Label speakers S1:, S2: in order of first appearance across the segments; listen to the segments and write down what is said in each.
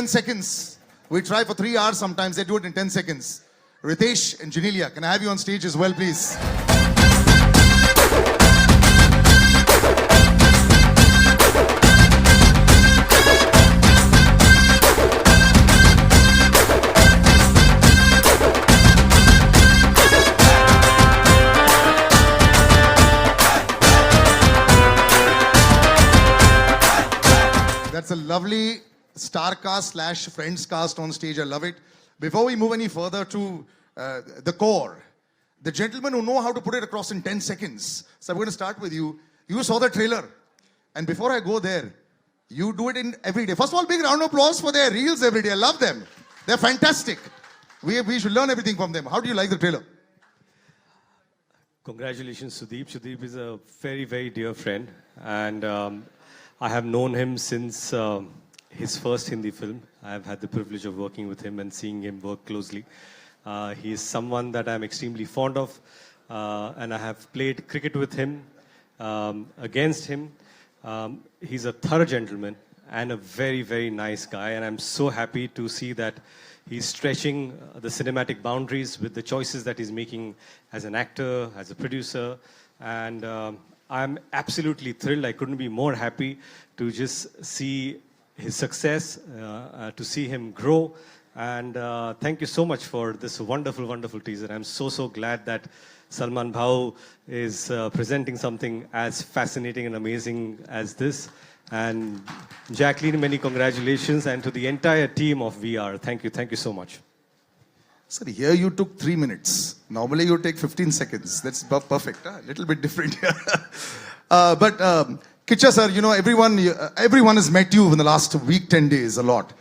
S1: 10 seconds. We try for 3 hours sometimes. They do it in 10 seconds. Ritesh and Janelia, can I have you on stage as well, please? That's a lovely star cast / friends cast on stage. I love it. Before we move any further to the core, the gentlemen who know how to put it across in 10 seconds. So I'm going to start with you. You saw the trailer. And before I go there, you do it in every day. First of all, big round of applause for their reels every day. I love them. They're fantastic. We should learn everything from them. How do you like the trailer?
S2: Congratulations, Sudeep. Sudeep is a very, very dear friend. And I have known him since his first Hindi film. I have had the privilege of working with him and seeing him work closely. He is someone that I'm extremely fond of, and I have played cricket with him, against him. He's a thorough gentleman and a very, very nice guy, and I'm so happy to see that he's stretching the cinematic boundaries with the choices that he's making as an actor, as a producer, and I'm absolutely thrilled. I couldn't be more happy to just see his success, to see him grow. And thank you so much for this wonderful, wonderful teaser. I'm so glad that Salman Bhau is presenting something as fascinating and amazing as this. And Jacqueline, many congratulations. And to the entire team of VR, thank you so much.
S1: Sir, here you took 3 minutes. Normally you take 15 seconds. That's perfect. A little bit different here. But Kicha sir, you know, everyone has met you in the last week, 10 days, a lot.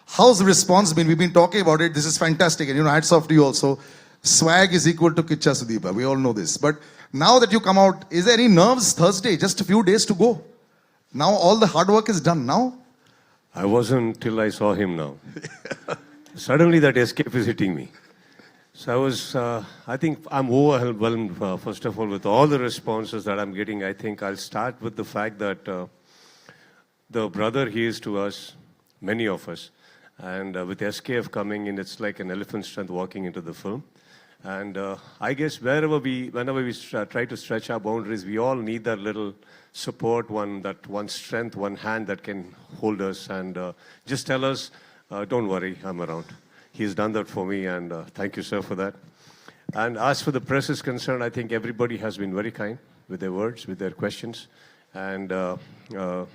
S1: How's the response been? We've been talking about it. This is fantastic. And, you know, hats off to you also. Swag is equal to Kicha Sudeepa. We all know this. But now that you come out, is there any nerves? Thursday, just a few days to go. Now all the hard work is done now?
S3: I wasn't till I saw him now. Suddenly that escape is hitting me. So I think I'm overwhelmed, first of all, with all the responses that I'm getting. I think I'll start with the fact that the brother he is to us, many of us, and with SKF coming in, it's like an elephant strength walking into the film. And I guess whenever we try to stretch our boundaries, we all need that little support, one strength, one hand that can hold us and just tell us, don't worry, I'm around. He's done that for me, and thank you, sir, for that. And as for the press is concerned, I think everybody has been very kind with their words, with their questions. And the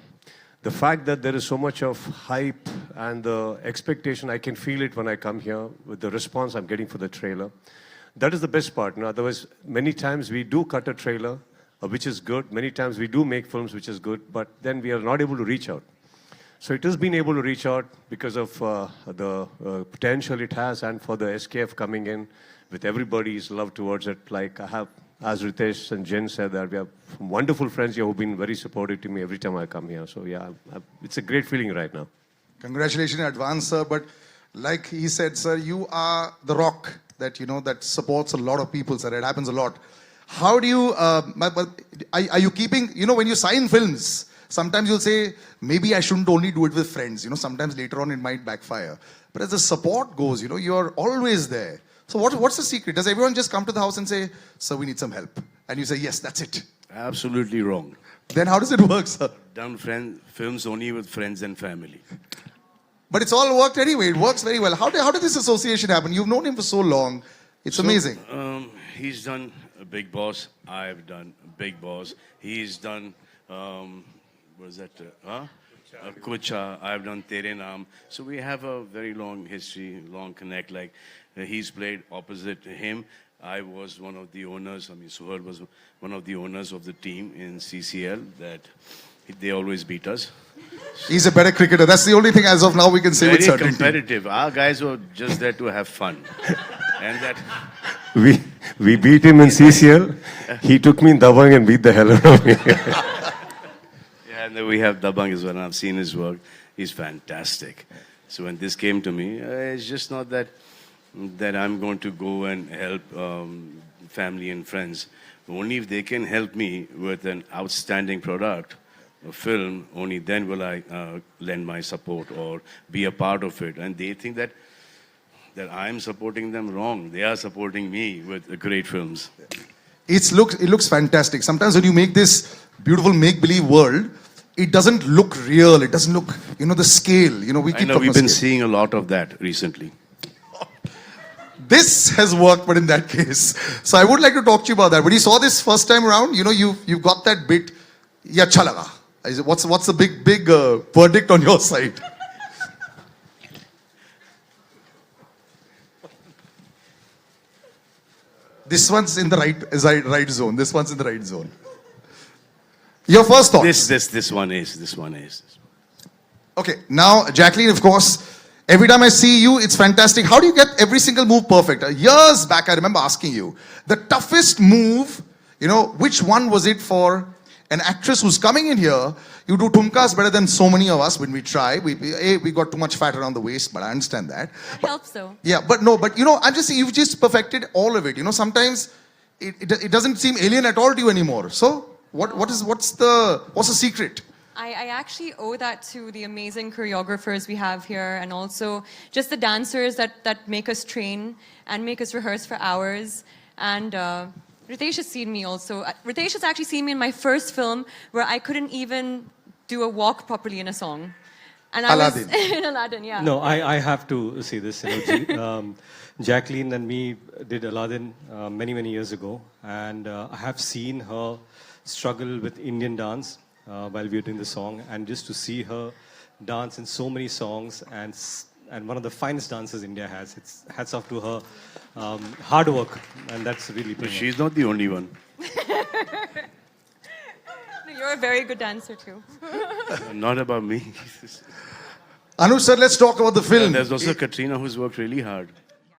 S3: fact that there is so much of hype and the expectation, I can feel it when I come here with the response I'm getting for the trailer. That is the best part. No? Otherwise, many times we do cut a trailer, which is good. Many times we do make films, which is good, but then we are not able to reach out. So it has been able to reach out because of the potential it has, and for the SKF coming in with everybody's love towards it. Like I have, as Ritesh and Jen said, that we have wonderful friends here who've been very supportive to me every time I come here. So yeah, it's a great feeling right now.
S1: Congratulations in advance, sir. But like he said, sir, you are the rock that, you know, that supports a lot of people, sir. It happens a lot. How do you, are you keeping, you know, when you sign films, sometimes you'll say, maybe I shouldn't only do it with friends. You know, sometimes later on it might backfire. But as the support goes, you know, you're always there. So what's the secret? Does everyone just come to the house and say, sir, we need some help? And you say, yes, that's it.
S4: Absolutely wrong.
S1: Then how does it work, sir?
S4: Done films only with friends and family.
S1: But it's all worked anyway. It works very well. How did this association happen? You've known him for so long. It's amazing.
S4: He's done Big Boss. I've done Big Boss. He's done... what is that? Kucha. I've done Tere Naam. So we have a very long history, long connect. Like he's played opposite him. I was one of the owners. I mean, Suhar was one of the owners of the team in CCL. That they always beat us.
S1: He's a better cricketer. That's the only thing as of now we can say
S4: very
S1: with certainty.
S4: Very competitive. Our guys were just there to have fun, and that.
S3: We beat him in CCL. He took me in Dabang and beat the hell out of me.
S4: And then we have Dabang as well, and I've seen his work. He's fantastic. So when this came to me, it's just not that I'm going to go and help family and friends. Only if they can help me with an outstanding product, a film, only then will I lend my support or be a part of it. And they think that I'm supporting them wrong. They are supporting me with great films.
S1: It looks fantastic. Sometimes when you make this beautiful make-believe world, it doesn't look real. It doesn't look, the scale. We
S4: I
S1: keep
S4: know
S1: talking
S4: we've
S1: about
S4: been
S1: scale.
S4: seeing a lot of that recently.
S1: This has worked, but in that case. So I would like to talk to you about that. When you saw this first time around, you got that bit, yeah, अच्छा लगा. What's the big verdict on your side? This one's in the right zone. This one's in the right zone. Your first thoughts?
S4: This one is.
S1: Okay, now Jacqueline, of course, every time I see you, it's fantastic. How do you get every single move perfect? Years back, I remember asking you, the toughest move, which one was it for an actress who's coming in here? You do tumkas better than so many of us when we try. We got too much fat around the waist, but I understand that.
S5: It helps though.
S1: Yeah, but I'm just saying, you've just perfected all of it. Sometimes it doesn't seem alien at all to you anymore. So what's the secret?
S5: I actually owe that to the amazing choreographers we have here and also just the dancers that make us train and make us rehearse for hours. And Ritesh has seen me also. Ritesh has actually seen me in my first film where I couldn't even do a walk properly in a song. And
S1: Aladdin.
S5: I was in Aladdin, yeah.
S2: No, I have to see this. Jacqueline and me did Aladdin many years ago, and I have seen her struggle with Indian dance while we were doing the song, and just to see her dance in so many songs and one of the finest dances India has. It's hats off to her hard work, and that's really.
S4: But she's not the only one.
S5: You're a very good dancer too.
S4: Not about me.
S1: Anuj sir, let's talk about the film.
S4: And there's also Katrina who's worked really hard.